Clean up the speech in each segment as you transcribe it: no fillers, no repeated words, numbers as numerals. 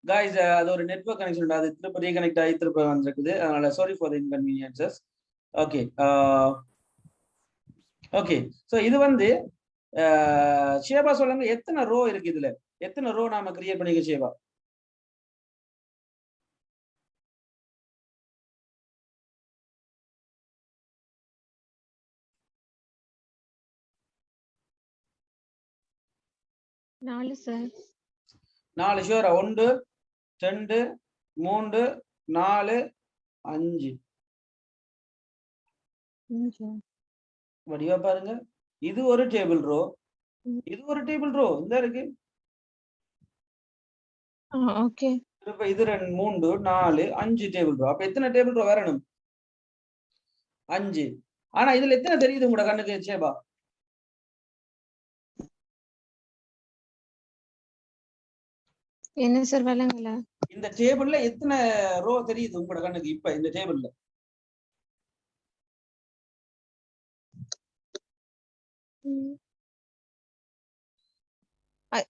guys அது ஒரு network connection அது திருப்ப ரீகனெக்ட் ஆகி திருப்ப வந்திருக்குது அதனால sorry for the inconveniences okay okay so இது வந்து ஷேபா சொல்லுங்க எத்தனை ரோ இருக்கு இதுல எத்தனை ரோ நாம கிரியேட் பண்ணிக்க ஷேபா நாலு சார் 4 ஷூரா 1 2 3 4 5 வடிவா பாருங்க இது ஒரு டேபிள் ரோ இது ஒரு டேபிள் ரோ இந்த இருக்கு ஓகே இப்ப இது 2 3 4 5 டேபிள் ரோ அப்ப எத்தனை டேபிள் ரோ வரணும் 5 ஆனா இதுல எத்தனை தெரியுது உங்களோட கண்ணுக்கு சேபா என்ன சார் வழங்கல இந்த டேபிள்ல எத்தனை ரோ தெரியுது உங்களோட கண்ணுக்கு இப்ப இந்த டேபிள்ல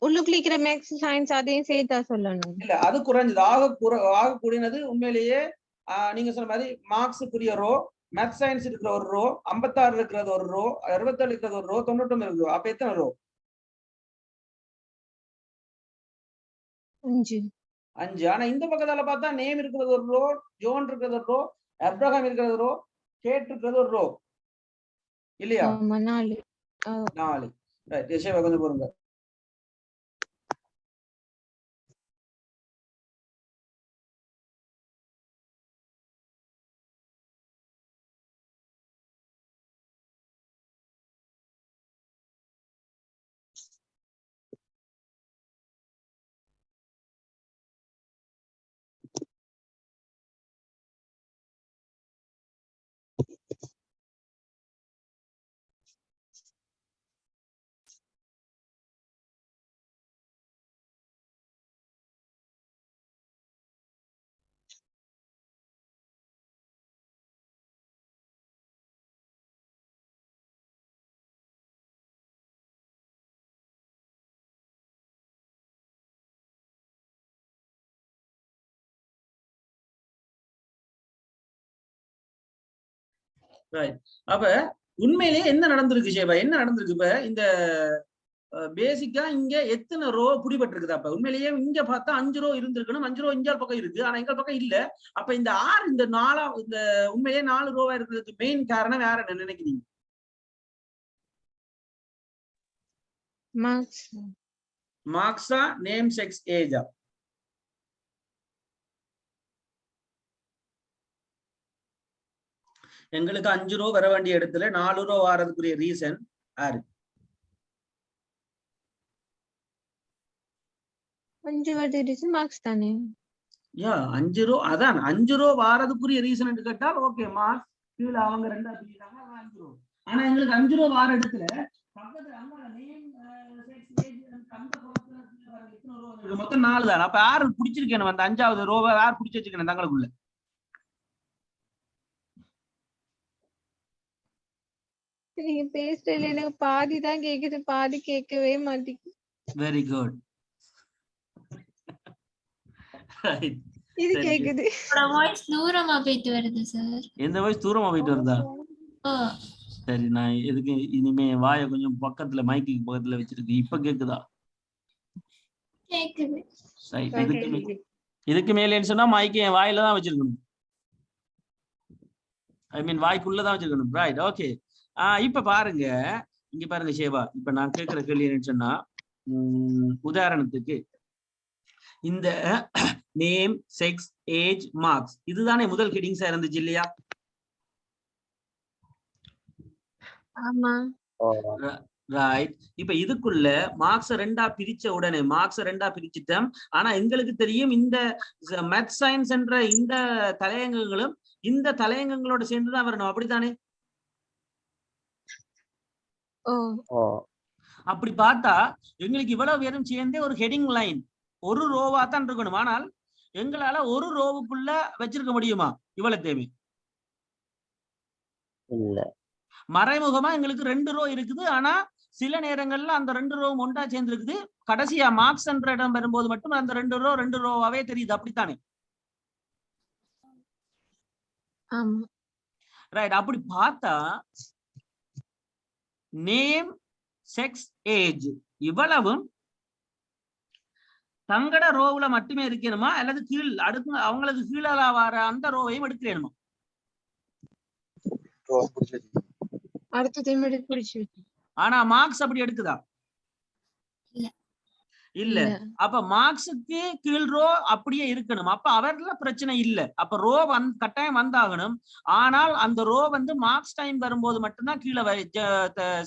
உள்ளுக்குள்ள இருக்கிற மேக்ஸ் சயின்ஸ் அதையும் சேர்த்தா சொல்லணும் இல்ல அது குறைஞ்சது ஆக கூடினது உண்மையிலேயே நீங்க சொன்ன மாதிரி மார்க்ஸுக்குரிய ரோ மேத்ஸ் சயின்ஸ் இருக்கிற ஒரு ரோ 56 இருக்கிறது ஒரு ரோ 67 இருக்கிறது ஒரு ரோ 99 இருக்கு அப்ப எத்தனை ரோ 5 ஆனா இந்த பக்கத்தால பார்த்தா நேம் இருக்கிறது ஒரு ரோ ஜோன் இருக்கிறது ஒரு ரோ அப்ரஹாம் இருக்கிறது ரோ கேட் இருக்கிறது ஒரு ரோ இல்லையா 4 ரைட் யசேவா கொஞ்சம் போடுங்க அப்ப உண்மையிலேயே என்ன நடந்திருக்கு ஷேபா என்ன நடந்திருக்கு இப்ப இந்த பேசிக்கா இங்க எத்தனை ரோ புடிபட்டிருக்குது அப்ப உண்மையிலேயே இங்க பார்த்தா 5 ரோ இருந்திருக்கணும் 5 ரோ இஞ்சால் பக்கம் இருக்கு ஆனா எங்க பக்கம் இல்ல அப்ப இந்த 6 இந்த 4 இந்த உண்மையிலேயே 4 ரோவா இருக்கிறதுக்கு மெயின் காரணம் வேற என்ன நினைக்கிறீங்க மார்க்ஸா நேம் செக்ஸ் ஏஜா எங்களுக்கு 5 ரோ வர வேண்டிய இடத்துல 4 ரோ வாரதுக்குரிய ரீசன் யாரு 5 வாட்டி ரீசன் மார்க்ஸ் தானே யா 5 ரோ அதான் 5 ரோ வாரதுக்குரிய ரீசன் என்று கேட்டால் ஓகே மார்க்ஸ் கீழ அவங்க ரெண்டா பிரிச்சாங்க 5 ரோ ஆனா எங்களுக்கு 5 ரோ வார இடத்துல பக்கத்துல அங்க நேம் செக்ஸ் ஏஜ் அந்த பக்கத்துல எத்தனை ரோ இருக்கு மொத்தம் 4 தான் அப்ப யாரு பிடிச்சிருக்கேன் அந்த 5வது ரோவை யார் பிடிச்சு வச்சிருக்கேன் தங்களுக்குள்ள நீங்க பேசுறதுல எனக்கு பாதி தான் கேக்குது பாதி கேட்கவே மாட்டேங்குது வெரி குட் இது கேக்குது வாய்ஸ் தூரமா போயிட்டு வருது சார் எந்த வாய்ஸ் தூரமா போயிட்டு வருதா சரி நான் எதுக்கு இனிமே வாயை கொஞ்சம் பக்கத்துல மைக்கு பக்கத்துல வச்சிருக்கு இப்ப கேக்குதா கேக்குது இதுக்கு மேல என்ன சொன்னா மைக்கு என் வாயில தான் வச்சிருக்கணும் ஐ மீன் வாய்க்குள்ளதான் வச்சிருக்கணும் ரைட் ஓகே இப்ப பாருங்க இங்க பாருங்க ஷேபா இப்ப நான் கேட்கிற கேள்வி என்னன்னு சொன்னா உதாரணத்துக்கு இந்த நேம் செக்ஸ் ஏஜ் மார்க்ஸ் இதுதானே முதல் ஹெட்டிங்ஸா இருந்துச்சு இல்லையா ஆமா ரைட் இப்ப இதுக்குள்ள மார்க்ஸ் ரெண்டா பிரிச்ச உடனே மார்க்ஸ் ரெண்டா பிரிச்சுட்டோம் ஆனா எங்களுக்கு தெரியும் இந்த மேத்ஸ் சயின்ஸ் என்ற இந்த தலையங்கங்களும் இந்த தலையங்கங்களோட சேர்ந்துதான் வரணும் அப்படித்தானே அப்படி பார்த்தா எங்களுக்கு இவ்வளவு பேரும் சேர்ந்தே ஒரு ஹெட்டிங் லைன் ஒரு ரோவா தான் இருக்கணும் ஆனால் எங்களால ஒரு ரோவுக்குள்ள வச்சிருக்க முடியுமா இவ்வளவு தேவை இல்ல மறைமுகமா எங்களுக்கு 2 ரோ இருக்குது ஆனா சில நேரங்கள்ல அந்த 2 ரோவும் ஒன்றா சேர்ந்துருக்குது. கடைசியா மார்க்ஸ் என்ற இடம் வரும்போது மட்டும் அந்த 2 ரோவாவே தெரியுது. அப்படித்தானே? ஆமா. ரைட். அப்படி பார்த்தா நேம், செக்ஸ், ஏஜ் இவ்வளவும் தங்கட ரோவுல மட்டுமே இருக்கணுமா அல்லது கீழ் அடுத்து அவங்களுக்கு கீழால வர அந்த ரோவையும் எடுக்கணுமா? அடுத்த டைம் பிடிச்சு. ஆனா மார்க்ஸ் அப்படி எடுக்குதா? இல்ல. அப்ப மார்க்ஸுக்கு கீழ் ரோ அப்படியே இருக்கணும். அப்ப அவர்ல பிரச்சனை இல்ல. அப்ப ரோ கட்டாயம் வந்தாகணும். ஆனால் அந்த ரோ வந்து மார்க்ஸ் டைம் வரும்போது மட்டும்தான் கீழே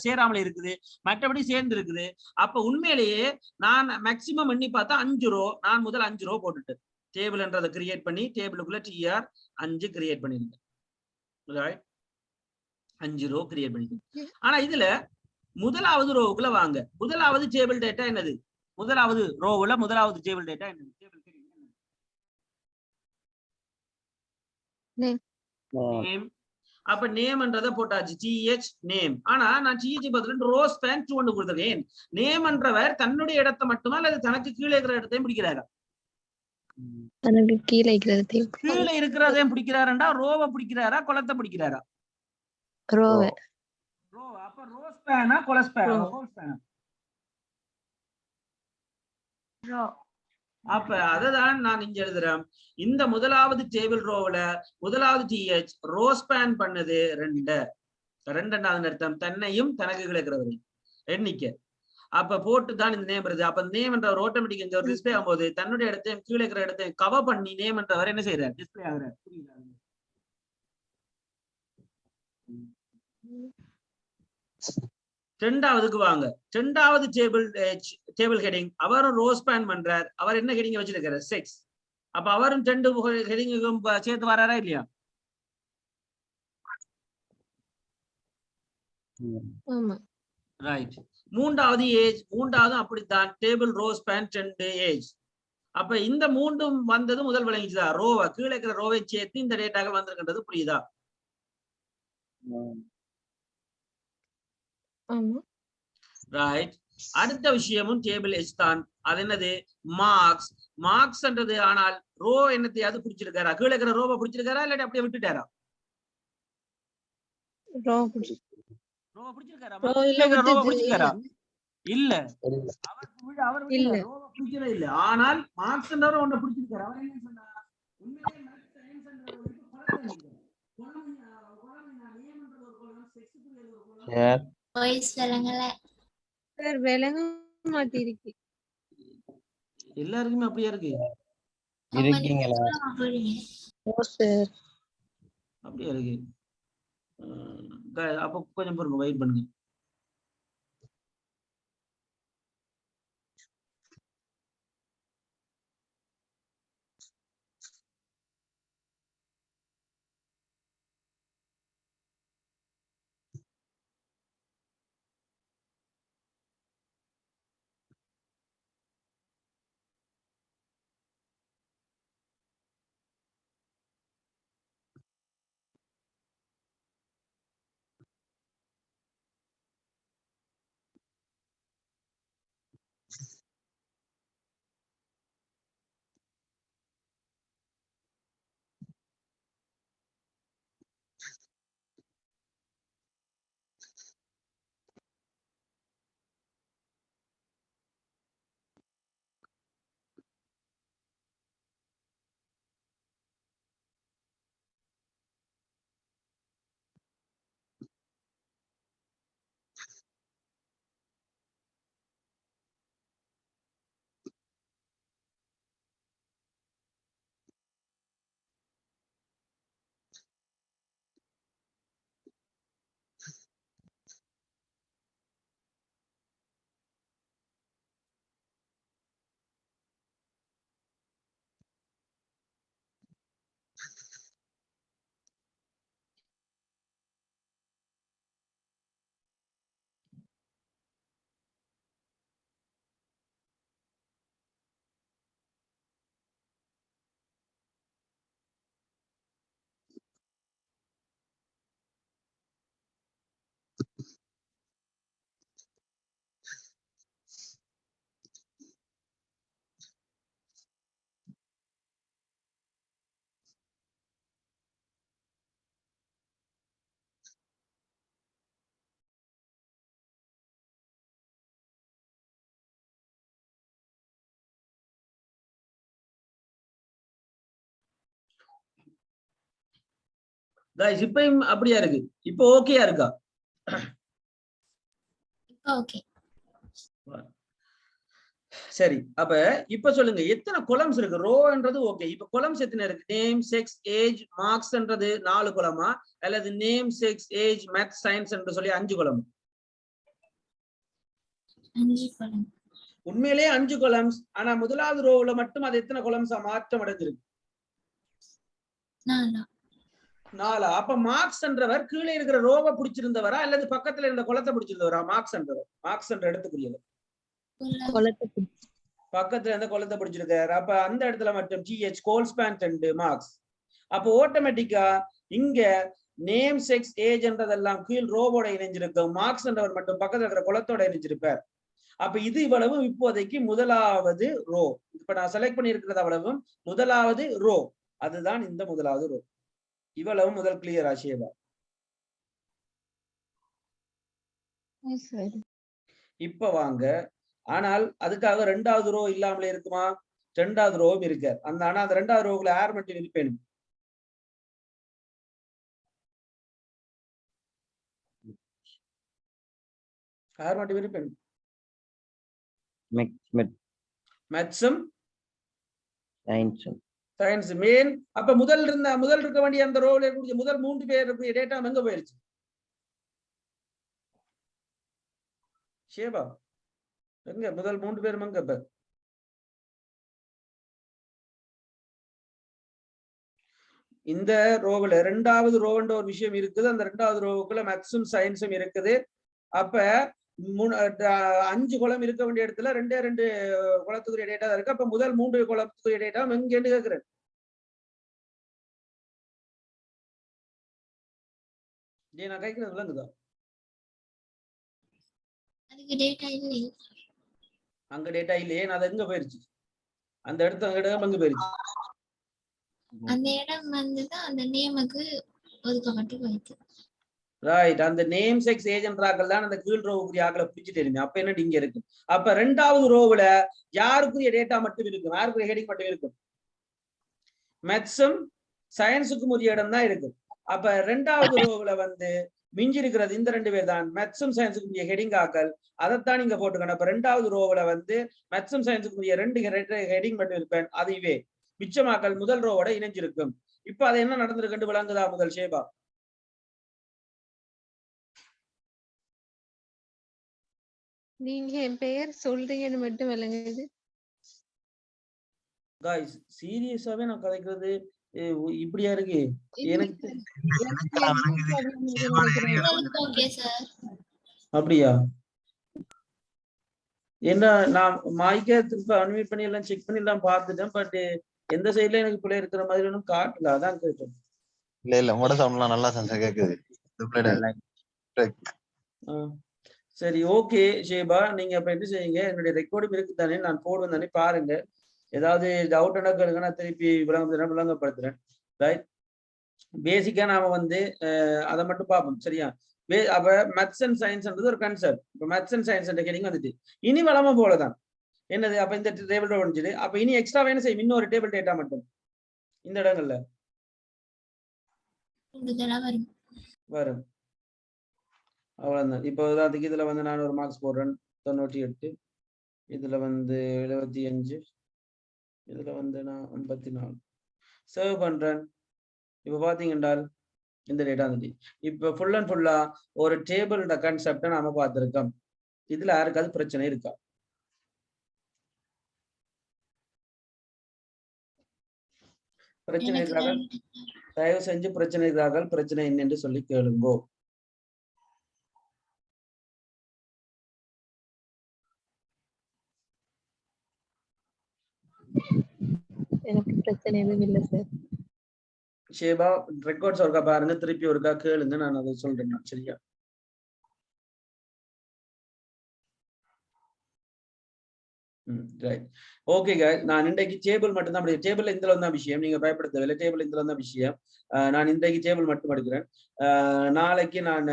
சேராமல் இருக்குது, மற்றபடி சேர்ந்து இருக்குது. அப்ப உண்மையிலேயே நான் மேக்சிமம் எண்ணி பார்த்தா 5 ரோ. நான் முதல் 5 ரோ போட்டுட்டேன். டேபிள்ன்றதை கிரியேட் பண்ணி டேபிளுக்குள்ள TR 5 கிரியேட் பண்ணிருக்கேன். 5 ரோ கிரியேட் பண்ணிருக்கேன். ஆனா இதுல முதலாவது ரோவுக்குள்ள வாங்க. முதலாவது டேபிள் டேட்டா என்னது? முதலாவது ரோவுல முதலாவது டேபிள் டேட்டா என்னது? நேம். அப்ப நேம்ன்றத போட்டாச்சு. TH name. ஆனா நான் TH பதில் ரோ ஸ்பேன் 2 கொடுத்தேன். நேம்ன்றவர் தன்னுடைய இடத்தை மட்டுமா அல்லது தனக்கு கீழே இருக்கிற இடத்தையும் பிடிக்கிறாரா? தனக்கு கீழே இருக்கிறதையும். கீழே இருக்கிறதையும் பிடிக்கிறாருண்டா ரோவை பிடிக்கிறாரா கொலத்தை பிடிக்கிறாரா? ரோவை. ரோ. அப்ப ரோ ஸ்பேனா கொல ஸ்பேனா? ஹோல் ஸ்பேனா? ரோ. அப்ப அததான் நான் இங்க எழுதுறேன். இந்த முதலாவது டேபிள் ரோவுல முதலாவது TH ரோ ஸ்பேன் பண்ணது 2. 2வது அர்த்தம் தன்னையும் தனக்கு கிடைக்கிறவரையும் எண்ணிக்கை. அப்ப போட்டு தான் இந்த நேம் வருது. அப்ப நேம் என்ற ஒரு ஆட்டோமேட்டிக் இங்க ஒரு டிஸ்பிளே ஆகும்போது தன்னுடைய இடத்தையும் கீழே இருக்கிற இடத்தையும் கவர் பண்ணி நேம் என்றவர் என்ன செய்யறாரு? டிஸ்பிளே ஆகுறாரு. புரியுதா? ரெண்டாவதுக்கு வாங்க. ரெண்டாவது டேபிள் ஹெடிங் அவரும் ரோ ஸ்பேன் பண்றார். அவர் என்ன ஹெடிங் வச்சிருக்காரு? 6. அப்ப அவரும் 2 ஹெடிங்கும் சேர்த்து வராரா இல்லையா? ரைட். மூன்றாவது ஏஜ். மூன்றாவது அப்படித்தான் டேபிள் ரோ ஸ்பேன் 2 ஏஜ். அப்ப இந்த மூன்றும் வந்தது முதல் விளங்கிச்சுதா? ரோவை கீழே இருக்கிற ரோவை சேர்த்து இந்த டேட்டாக்கள் வந்திருக்கின்றது. புரியுதா? ரைட். அடுத்த விஷயமும் டேபிள் H தான். அது என்னது? மார்க்ஸ். மார்க்ஸ்ன்றது ஆனால் ரோ என்னத்தையாவது பிடிச்சிருக்காரா? கீழே இருக்கிற ரோவை பிடிச்சிருக்காரா இல்லாட்டி அப்படியே விட்டுட்டாரா? ரோவை பிடிச்சிருக்காரா? ரோவை பிடிச்சிருக்காரா? இல்ல. அவர் ரோவை பிடிக்கவே இல்ல. ஆனால் மார்க்ஸ்ன்றவர் ஒன்றை பிடிச்சிருக்காரு. அவர் என்ன சொன்னார்? உண்மையிலே மேத்ஸ் சயின்ஸ் என்ற ஒரு குழந்தை விளங்க மாட்டிருக்கு. எல்லாருக்குமே அப்படியே இருக்கு. இருக்கீங்களா? அப்படியே இருக்கு. அப்ப கொஞ்சம் பொறுங்க, வெயிட் பண்ணுங்க. guys இப்பயும் அப்படியா இருக்கு? இப்போ ஓகேயா இருக்கா? ஓகே. சரி, அப்ப இப்ப சொல்லுங்க எத்தனை கொலம்ஸ் இருக்கு? ரோன்றது ஓகே. இப்ப கொலம்ஸ் எத்தனை இருக்கு? நேம், செக்ஸ், ஏஜ், மார்க்ஸ்ன்றது 4 கொலமா அல்லது name, sex, age, maths, science என்று சொல்லி 5 கொலம்? 5 கொலம். உண்மையிலேயே 5 கொலம்ஸ். ஆனா முதலாவது ரோவுல மட்டும் அது எத்தனை கொலம்ஸா மாற்றம் அடைஞ்சிருக்கு? 4. அப்ப மார்க்ஸ் என்றவர் கீழே இருக்கிற ரோவை பிடிச்சிருந்தவரா அல்லது பக்கத்துல இருந்த கொலத்தை பிடிச்சிருந்தவரா? மார்க்ஸ் என்றவர். மார்க்ஸ் என்ற இடத்துக்குரியவர் பக்கத்துல இருந்த கொலத்தை பிடிச்சிருக்காரு. அப்ப அந்த இடத்துல மட்டும் GH கோல்ஸ்பேன் அண்ட் மார்க்ஸ். அப்போ ஆட்டோமேட்டிக்கா இங்க நேம், செக்ஸ், ஏஜ் என்றதெல்லாம் கீழ் ரோவோட இணைஞ்சிருக்கும். மார்க்ஸ் என்றவர் மட்டும் பக்கத்துல இருக்கிற கொலத்தோட இணைஞ்சிருப்பார். அப்ப இது இவ்வளவும் இப்போதைக்கு முதலாவது ரோ. இப்ப நான் செலக்ட் பண்ணி இருக்கிறது அவ்வளவும் முதலாவது ரோ. அதுதான் இந்த முதலாவது ரோ. இவ்வளவு முதல் கிளியர் ஆசியவா? இப்ப வாங்க. ஆனால் அதுக்காக 2வது ரோ இல்லாமலே இருக்குமா? 2வது ரோவும் இருக்கு. ஆனா அந்த 2வது ரோவுல யார் மட்டும் இருப்பேன்? யார் மட்டும் இருப்பேன்? மேத்ஸும் சயின்ஸ் மெயின். அப்ப முதல் இருக்க வேண்டிய அந்த ரோல இருக்கக்கூடிய முதல் 3 பேர் இருக்கக்கூடிய டேட்டா எங்க போயிருச்சு? ஷேபா எங்க முதல் 3 பேர் எங்க? இப்ப இந்த ரோவுல 2வது ரோன்ற ஒரு விஷயம் இருக்குது. அந்த 2வது ரோவுக்குள்ள மேத்ஸும் சயின்ஸும் இருக்குது. அப்ப 5 கொலம் இருக்க வேண்டிய இடத்துல 2 கொலத்துக்குரிய டேட்டா இருக்கு. அப்ப முதல் 3 கொலத்துக்குரிய டேட்டா எங்கன்னு கேக்குறேன். நான் கேட்கிறது விளங்குதா? அதுக்கு டேட்டா இல்லை. அங்க டேட்டா இல்லையே. அது எங்க போயிருச்சு? அந்த இடம் எங்க போயிருச்சு? அந்த இடம் வந்துதான் அந்த நேமுக்கு ஒதுக்கப்பட்டு போயிடுச்சு. ரைட். அந்த நேம், செக்ஸ், ஏஜென்ட்ராக்கள் தான் அந்த கீழ் ரோவுக்குரிய ஆக்களை பிடிச்சிட்டு இருந்தேன். அப்ப என்ன இங்க இருக்கு? அப்ப 2வது ரோவுல யாருக்குரிய டேட்டா மட்டும் இருக்கும்? யாருக்குரிய ஹெடிங் மட்டும் இருக்கும்? மேத்ஸும் சயின்ஸுக்கும் உரிய இடம் தான் இருக்கு. அப்ப 2வது ரோவுல வந்து மிஞ்சி இருக்கிறது இந்த 2 பேர் தான். மேத்ஸும் சயின்ஸுக்கும் உரிய ஹெடிங் ஆக்கள். அதைத்தான் நீங்க போட்டுக்கணும். அப்ப 2வது ரோவுல வந்து மேத்ஸும் சயின்ஸுக்கும் உரிய 2 ஹெடிங் மட்டும் இருப்பேன். அதுவே மிச்சமாக்கள் முதல் ரோவோட இணைஞ்சிருக்கும். இப்ப அது என்ன நடந்திருக்குன்னு விளங்குதா முதல் ஷேபா? நீங்க என் பெயர் சொல்றீங்கன்னு மட்டும் விளங்குது. गाइस சீரியஸாவே நான் கதைக்கிறது இப்படியா இருக்கு? எனக்கு அப்படியா? என்ன நான் மைக்கை திருப்ப அன்மியூட் பண்ணி எல்லாம் செக் பண்ணி எல்லாம் பார்த்துட்டேன். பட் எந்த சைடுல எனக்கு பிள்ளை இருக்கிற மாதிரி ஒன்றும் காட்டல. அதான் கேட்டேன். இல்ல உங்களோட சவுண்ட்லாம் நல்லா சென்சா கேக்குது. சரி, ஓகே ஷேபா, நீங்க அப்ப என்ன செய்யுங்க, என்னுடைய ரெக்கார்டும் இருக்கு தானே, நான் போடுவேன் தானே, பாருங்க. ஏதாவது டவுட் எனக்கு நான் திருப்பி விளங்கப்படுத்துறேன். ரைட். பேசிக்கா நாம வந்து அதை மட்டும் பார்ப்போம். சரியா? அப்ப மேத்ஸ் அண்ட் சயின்ஸ்ன்றது ஒரு கன்செப்ட். இப்ப மேத்ஸ் அண்ட் சயின்ஸ் கேட்டிங்க வந்துட்டு இனி வளமா போலதான் என்னது. அப்ப இந்த டேபிள் வந்துச்சு. அப்ப இனி எக்ஸ்ட்ரா வேணும் செய்யும் இன்னொரு டேபிள் டேட்டா மட்டும் இந்த இடங்கள்ல வரும். அவ்வளவுதான். இப்போ அதுக்கு இதுல வந்து நான் ஒரு மார்க்ஸ் போடுறேன் 98, இதுல வந்து 75, இதுல வந்து நான் 54 சர்வ் பண்றேன். இப்ப பாத்தீங்கன்னா இந்த டேட்டா வந்துட்டு இப்ப ஃபுல் அண்ட் ஃபுல்லா ஒரு டேபிள் கான்செப்டை நாம பார்த்திருக்கோம். இதுல யாருக்காவது பிரச்சனை இருக்கா? பிரச்சனை இருக்காங்க தயவு செஞ்சு பிரச்சனை இருக்கிறார்கள், பிரச்சனை என்னென்று சொல்லி கேளுங்கோ. எனக்கு பிரச்சனை எதுவும் இல்லை சார். ஷேபா ரெக்கார்ட்ஸ் ஒருக்கா பாருங்க, திருப்பி ஒருக்கா கேளுங்க, நான் அதை சொல்றேன். சரியா? ரைட். ஓகே गाइस, நான் இன்றைக்கு டேபிள் மட்டும் தான் படிக்கிறேன். டேபிள் இந்த தான் விஷயம், நீங்க பயப்பட தேவையில்லை. டேபிள் இந்த தான் விஷயம். நான் இன்றைக்கு டேபிள் மட்டும் எடுக்கிறேன். நாளைக்கு நான்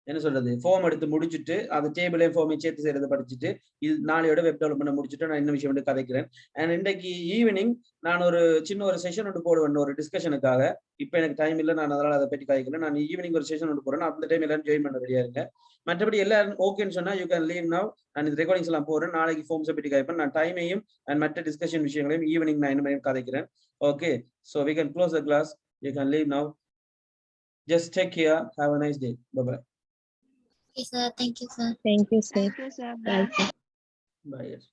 என்ன சொல்றது ஃபார்ம் எடுத்து முடிச்சுட்டு அந்த டேபிளையும் ஃபார்மையும் சேர்த்து செய்யறதை படிச்சுட்டு இது நாளையோட வெப் டெவலப்மெண்ட் முடிச்சுட்டு நான் இன்னும் விஷயம் வந்து கதைக்கிறேன். அண்ட் இன்றைக்கு ஈவினிங் நான் ஒரு சின்ன ஒரு செஷன் ஒன்று போடுவேன் ஒரு டிஸ்கஷனுக்காக. இப்போ எனக்கு டைம் இல்லை, நான் அதனால அதை பற்றி கதைக்கிறேன். நான் ஈவினிங் ஒரு செஷன் ஒன்று போடுறேன், அந்த டைம் எல்லாரும் ஜாயின் பண்ண ரெடியா இருங்க. மற்றபடி எல்லாரும் ஓகேன்னு சொன்னா யூ கேன் லீவ் நவ். நான் இந்த ரெக்கார்டிங்ஸ் எல்லாம் போடுறேன், நாளைக்கு ஃபார்ம்ஸை பற்றி கதைப்பேன். நான் டைமையும் அண்ட் மற்ற டிஸ்கஷன் விஷயங்களையும் ஈவினிங் நான் இன்னும் கதைக்கிறேன். Okay, so we can close the class. You can leave now. Just take care. Have a nice day. Bye-bye. Okay, sir. Thank you, sir. Thank you, sir. Thank you, sir. Bye, sir. Bye. Yes.